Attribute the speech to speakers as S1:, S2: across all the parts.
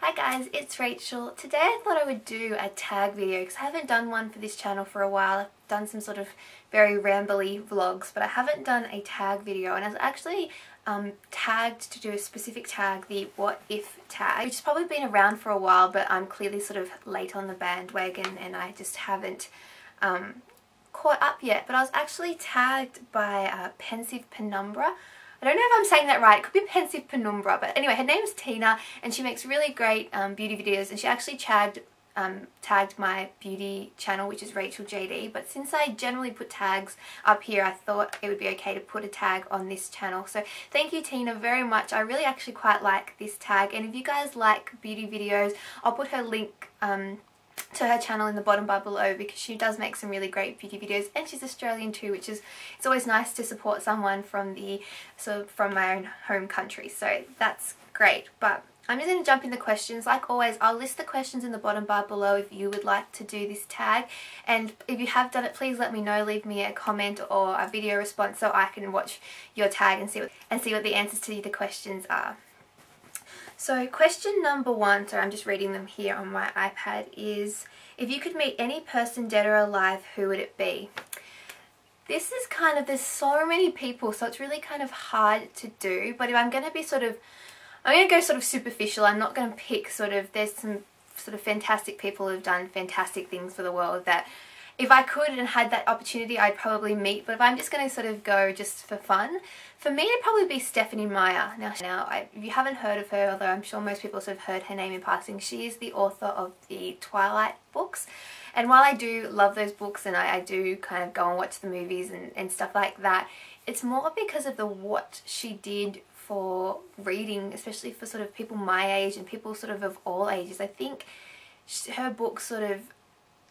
S1: Hi guys, it's Rachel. Today I thought I would do a tag video because I haven't done one for this channel for a while. I've done some sort of very rambly vlogs, but I haven't done a tag video, and I was actually tagged to do a specific tag, the what if tag, which has probably been around for a while, but I'm clearly sort of late on the bandwagon and I just haven't caught up yet. But I was actually tagged by PensivePenumbra. I don't know if I'm saying that right, it could be PensivePenumbra, but anyway, her name's Tina and she makes really great beauty videos, and she actually tagged my beauty channel, which is Rachel JD. But since I generally put tags up here, I thought it would be okay to put a tag on this channel. So thank you, Tina, very much. I really actually quite like this tag, and if you guys like beauty videos, I'll put her link to her channel in the bottom bar below, because she does make some really great beauty videos, and she's Australian too, which is, it's always nice to support someone from from my own home country, so that's great. But I'm just going to jump into questions. Like always, I'll list the questions in the bottom bar below if you would like to do this tag, and if you have done it, please let me know. Leave me a comment or a video response so I can watch your tag and see what the answers to the questions are. So question number one, so I'm just reading them here on my iPad, is if you could meet any person dead or alive, who would it be? This is kind of, there's so many people, so it's really kind of hard to do, but if I'm going to be I'm going to go sort of superficial. I'm not going to pick there's some sort of fantastic people who've done fantastic things for the world that if I could and had that opportunity, I'd probably meet. But if I'm just going to sort of go just for fun, for me it'd probably be Stephenie Meyer. Now if you haven't heard of her, although I'm sure most people have heard her name in passing, she is the author of the Twilight books. And while I do love those books and I do kind of go and watch the movies and stuff like that, it's more because of what she did for reading, especially for sort of people my age and people sort of all ages. I think her books sort of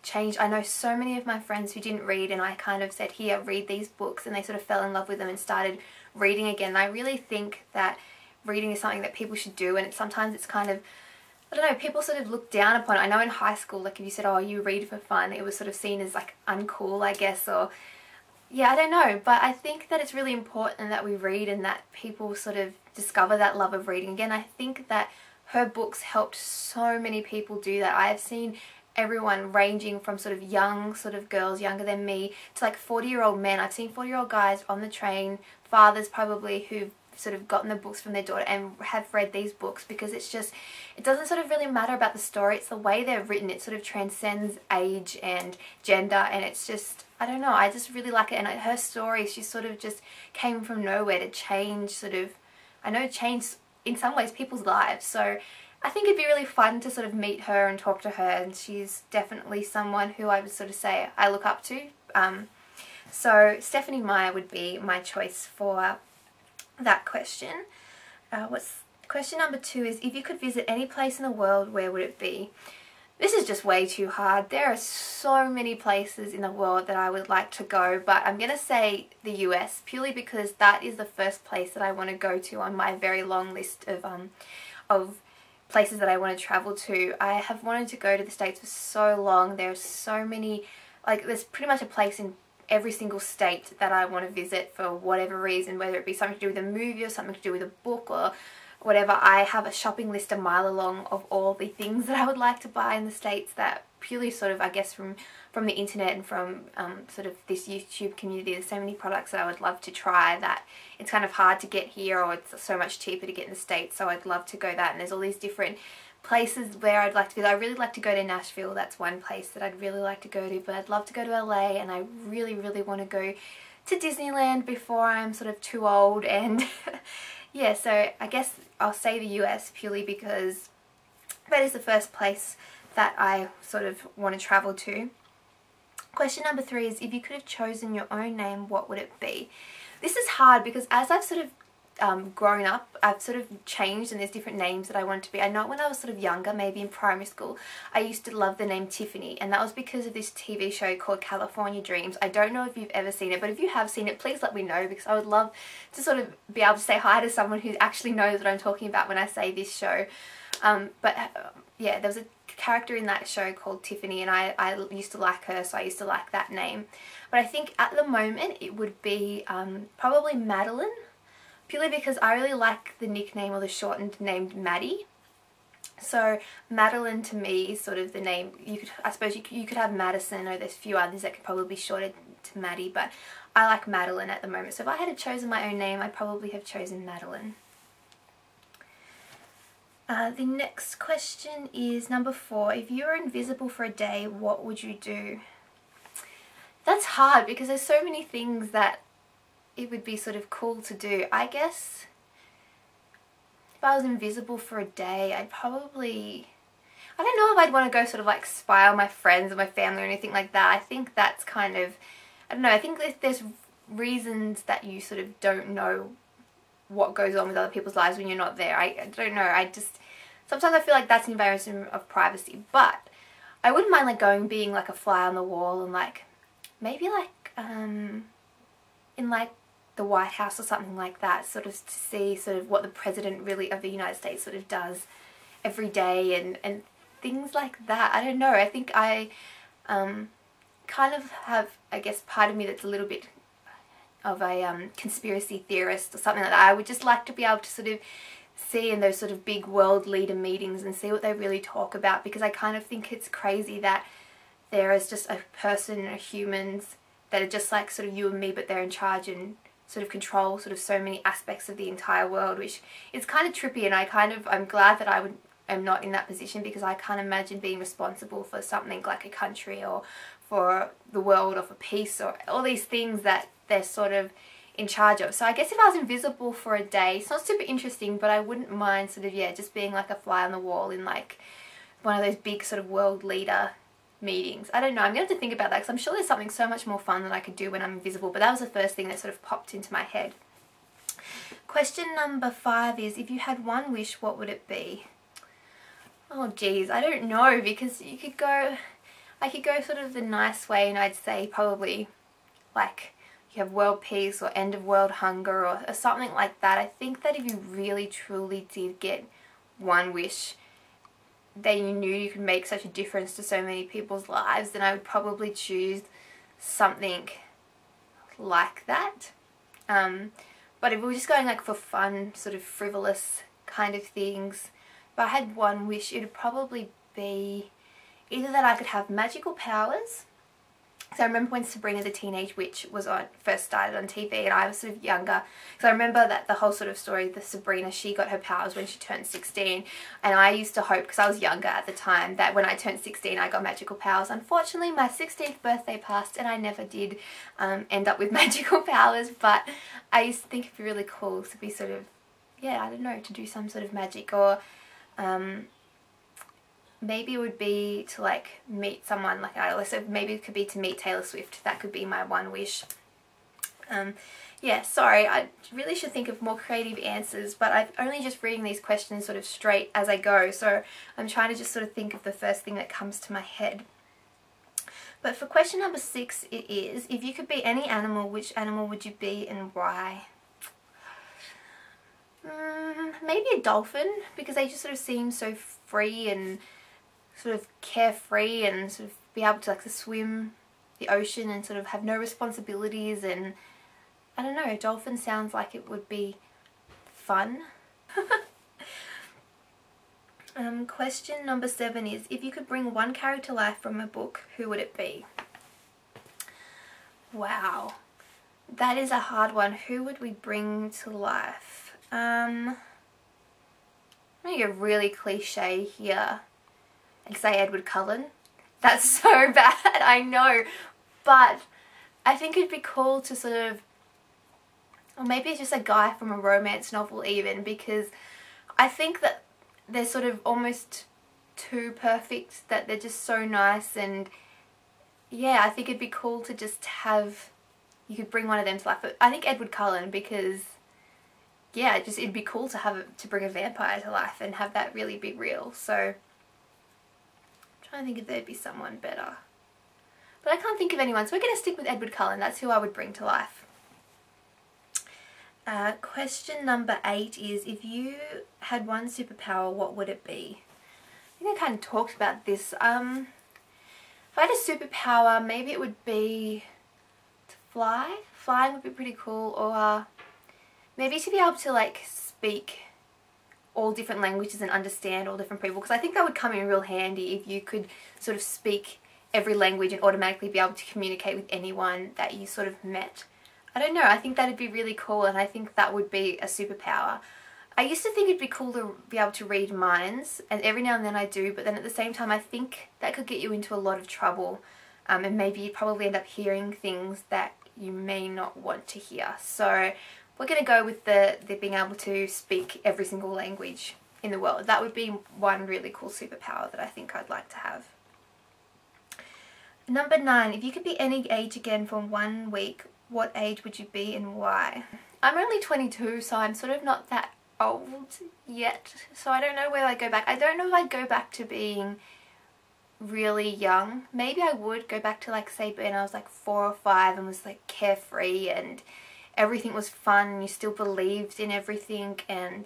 S1: changed. I know so many of my friends who didn't read, and I kind of said, here, read these books, and they sort of fell in love with them and started reading again. And I really think that reading is something that people should do, and sometimes it's kind of, I don't know, people sort of look down upon it. I know in high school, like if you said, oh, you read for fun, it was sort of seen as like uncool, I guess, or yeah, I don't know. But I think that it's really important that we read and that people sort of discover that love of reading again. I think that her books helped so many people do that. I have seen everyone ranging from sort of young sort of girls younger than me to like 40-year-old men. I've seen 40-year-old guys on the train, fathers probably, who've sort of gotten the books from their daughter and have read these books, because it's just, it doesn't sort of really matter about the story, it's the way they're written. It sort of transcends age and gender, and it's just, I don't know, I just really like it. And her story, she sort of just came from nowhere to change change in some ways people's lives. So I think it'd be really fun to sort of meet her and talk to her, and she's definitely someone who I would sort of say I look up to. So Stephenie Meyer would be my choice for that question. Question number two is, if you could visit any place in the world, where would it be? This is just way too hard. There are so many places in the world that I would like to go, but I'm going to say the US, purely because that is the first place that I want to go to on my very long list of places that I want to travel to. I have wanted to go to the States for so long. There's so many, like there's pretty much a place in every single state that I want to visit for whatever reason, whether it be something to do with a movie or something to do with a book or whatever. I have a shopping list a mile long of all the things that I would like to buy in the States, that purely sort of, I guess, from the internet and from sort of this YouTube community. There's so many products that I would love to try that it's kind of hard to get here, or it's so much cheaper to get in the States, so I'd love to go that. And there's all these different places where I'd like to visit. I really like to go to Nashville. That's one place that I'd really like to go to, but I'd love to go to LA, and I really, really want to go to Disneyland before I'm sort of too old. And yeah, so I guess I'll say the US purely because that is the first place that I sort of want to travel to. Question number three is, if you could have chosen your own name, what would it be? This is hard because as I've sort of grown up, I've sort of changed, and there's different names that I want to be. I know when I was sort of younger, maybe in primary school, I used to love the name Tiffany, and that was because of this TV show called California Dreams. I don't know if you've ever seen it, but if you have seen it, please let me know, because I would love to sort of be able to say hi to someone who actually knows what I'm talking about when I say this show. Yeah, there was a character in that show called Tiffany, and I used to like her, so I used to like that name. But I think at the moment it would be probably Madeline, purely because I really like the nickname, or the shortened named Maddie. So Madeline to me is sort of the name. I suppose you could have Madison, or there's a few others that could probably be shortened to Maddie, but I like Madeline at the moment. So if I had chosen my own name, I'd probably have chosen Madeline. The next question is number 4. If you were invisible for a day, what would you do? That's hard because there's so many things that it would be sort of cool to do. I guess if I was invisible for a day, I don't know if I'd want to go sort of like spy on my friends or my family or anything like that. I think that's kind of, I don't know, I think there's reasons that you sort of don't know what goes on with other people's lives when you're not there. I don't know, sometimes I feel like that's an invasion of privacy, but I wouldn't mind like being like a fly on the wall and like, maybe like, in like the White House or something like that, sort of to see sort of what the president really of the United States sort of does every day and things like that. I don't know, I think I kind of have, I guess, part of me that's a little bit of a conspiracy theorist or something like that. I would just like to be able to sort of see in those sort of big world leader meetings and see what they really talk about, because I kind of think it's crazy that there is just a person, humans that are just like sort of you and me, but they're in charge and sort of control sort of so many aspects of the entire world, which is kind of trippy. And I'm glad that I'm not in that position, because I can't imagine being responsible for something like a country or for the world or for peace or all these things that they're sort of in charge of. So I guess if I was invisible for a day, it's not super interesting, but I wouldn't mind sort of, yeah, just being like a fly on the wall in like one of those big sort of world leader meetings. I don't know, I'm going to have to think about that, because I'm sure there's something so much more fun that I could do when I'm invisible, but that was the first thing that sort of popped into my head. Question number 5 is, if you had one wish, what would it be? Oh geez, I don't know, because I could go sort of the nice way, and I'd say probably like you have world peace or end of world hunger or something like that. I think that if you really truly did get one wish that you knew you could make such a difference to so many people's lives, then I would probably choose something like that. But if we were just going like for fun, sort of frivolous kind of things, if I had one wish, it would probably be either that I could have magical powers. So I remember when Sabrina the Teenage Witch was first started on TV, and I was sort of younger. So I remember that the whole sort of story, the Sabrina, she got her powers when she turned 16. And I used to hope, because I was younger at the time, that when I turned 16 I got magical powers. Unfortunately, my 16th birthday passed and I never did end up with magical powers. But I used to think it'd be really cool to be sort of, yeah, I don't know, to do some sort of magic. Or maybe it would be to like meet someone like I so maybe it could be to meet Taylor Swift. That could be my one wish. Yeah, sorry, I really should think of more creative answers, but I'm only just reading these questions sort of straight as I go, so I'm trying to just sort of think of the first thing that comes to my head. But for question number 6, it is, if you could be any animal, which animal would you be and why? Maybe a dolphin, because they just sort of seem so free and sort of carefree, and sort of be able to like to swim the ocean and sort of have no responsibilities. And I don't know, a dolphin sounds like it would be fun. Question number 7 is, if you could bring one character to life from a book, who would it be? Wow, that is a hard one. Who would we bring to life? I'm going to go really cliche here and say Edward Cullen. That's so bad, I know, but I think it'd be cool to sort of, or maybe it's just a guy from a romance novel even, because I think that they're sort of almost too perfect, that they're just so nice. And yeah, I think it'd be cool to just have, you could bring one of them to life. But I think Edward Cullen, because yeah, it'd be cool to bring a vampire to life and have that really be real. So I think if there'd be someone better, but I can't think of anyone, so we're going to stick with Edward Cullen. That's who I would bring to life. Question number 8 is, if you had one superpower, what would it be? I think I kind of talked about this. If I had a superpower, maybe it would be to fly. Flying would be pretty cool, or maybe to be able to like speak all different languages and understand all different people, because I think that would come in real handy if you could sort of speak every language and automatically be able to communicate with anyone that you sort of met. I don't know, I think that'd be really cool, and I think that would be a superpower. I used to think it'd be cool to be able to read minds, and every now and then I do, but then at the same time I think that could get you into a lot of trouble, and maybe you'd probably end up hearing things that you may not want to hear. So we're going to go with the being able to speak every single language in the world. That would be one really cool superpower that I think I'd like to have. Number 9, if you could be any age again for 1 week, what age would you be and why? I'm only 22, so I'm sort of not that old yet, so I don't know where I'd go back. I don't know if I'd go back to being really young. Maybe I would go back to, like, say when I was like 4 or 5 and was like carefree and everything was fun and you still believed in everything, and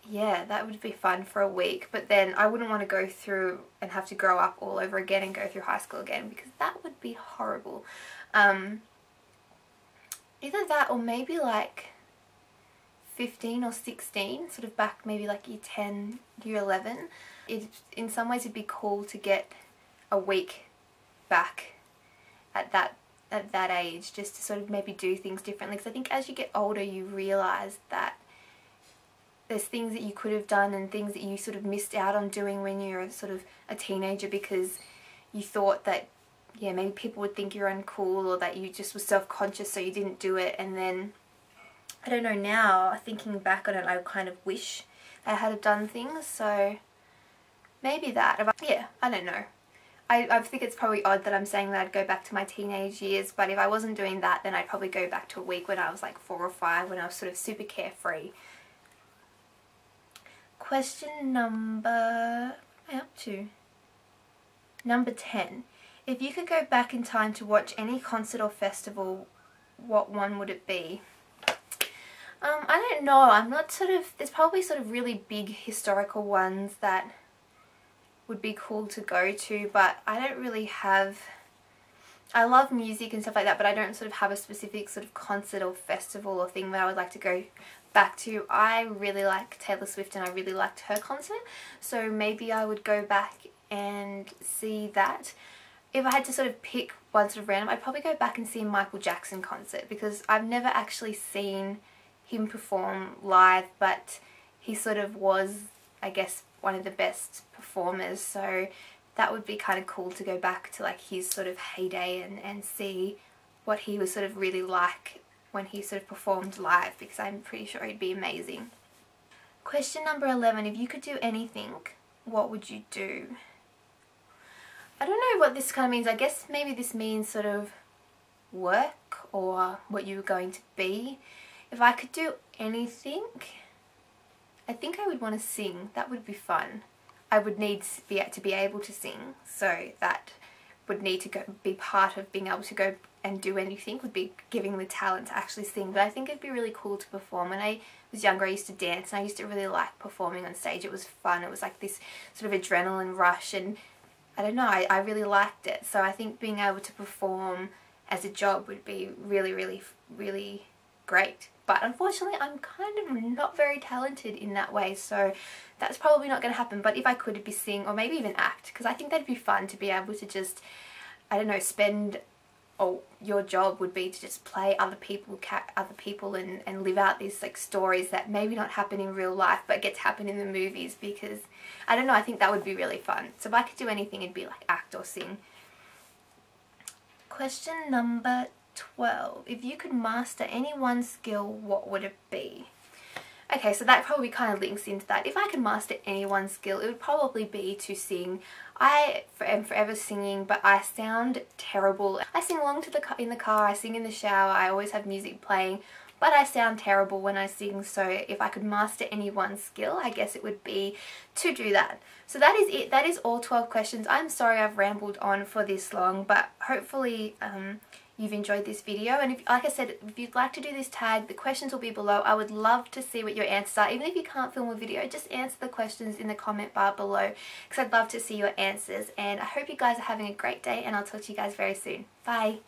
S1: yeah, that would be fun for a week. But then I wouldn't want to go through and have to grow up all over again and go through high school again, because that would be horrible. Either that or maybe like 15 or 16, sort of back maybe like year 10, year 11. In some ways it'd be cool to get a week back at that age, just to sort of maybe do things differently, because I think as you get older you realise that there's things that you could have done and things that you sort of missed out on doing when you were sort of a teenager, because you thought that, yeah, maybe people would think you're uncool, or that you just were self-conscious so you didn't do it. And then, I don't know, now thinking back on it, I kind of wish I had done things. So maybe that. Yeah, I don't know. I think it's probably odd that I'm saying that I'd go back to my teenage years, but if I wasn't doing that, then I'd probably go back to a week when I was like 4 or 5, when I was sort of super carefree. Question number... what am I up to? Number 10. If you could go back in time to watch any concert or festival, what one would it be? I don't know. I'm not sort of... There's probably sort of really big historical ones that would be cool to go to, but I don't really have... I love music and stuff like that, but I don't sort of have a specific sort of concert or festival or thing that I would like to go back to. I really like Taylor Swift and I really liked her concert, so maybe I would go back and see that. If I had to sort of pick one sort of random, I'd probably go back and see a Michael Jackson concert, because I've never actually seen him perform live, but he sort of was, I guess, one of the best performers, so that would be kind of cool to go back to like his sort of heyday and see what he was sort of really like when he sort of performed live, because I'm pretty sure he'd be amazing. Question number 11. If you could do anything, what would you do? I don't know what this kind of means. I guess maybe this means sort of work or what you were going to be. If I could do anything, I think I would want to sing. That would be fun. I would need to be able to sing, so that would need to be part of being able to go and do anything, would be giving the talent to actually sing. But I think it'd be really cool to perform. When I was younger I used to dance, and I used to really like performing on stage. It was fun. It was like this sort of adrenaline rush, and I don't know, I really liked it. So I think being able to perform as a job would be really, really, really great. But unfortunately I'm kind of not very talented in that way, so that's probably not going to happen. But if I could, it'd be sing or maybe even act, because I think that'd be fun to be able to just, I don't know, spend, or your job would be to just play other people and live out these like stories that maybe not happen in real life but get to happen in the movies, because I don't know, I think that would be really fun. So if I could do anything, it'd be like act or sing. Question number 12. If you could master any one skill, what would it be? Okay, so that probably kind of links into that. If I could master any one skill, it would probably be to sing. I am forever singing, but I sound terrible. I sing along to in the car, I sing in the shower, I always have music playing, but I sound terrible when I sing. So if I could master any one skill, I guess it would be to do that. So that is it. That is all 12 questions. I'm sorry I've rambled on for this long, but hopefully you've enjoyed this video. And if, like I said, if you'd like to do this tag, the questions will be below. I would love to see what your answers are. Even if you can't film a video, just answer the questions in the comment bar below, because I'd love to see your answers. And I hope you guys are having a great day, and I'll talk to you guys very soon. Bye!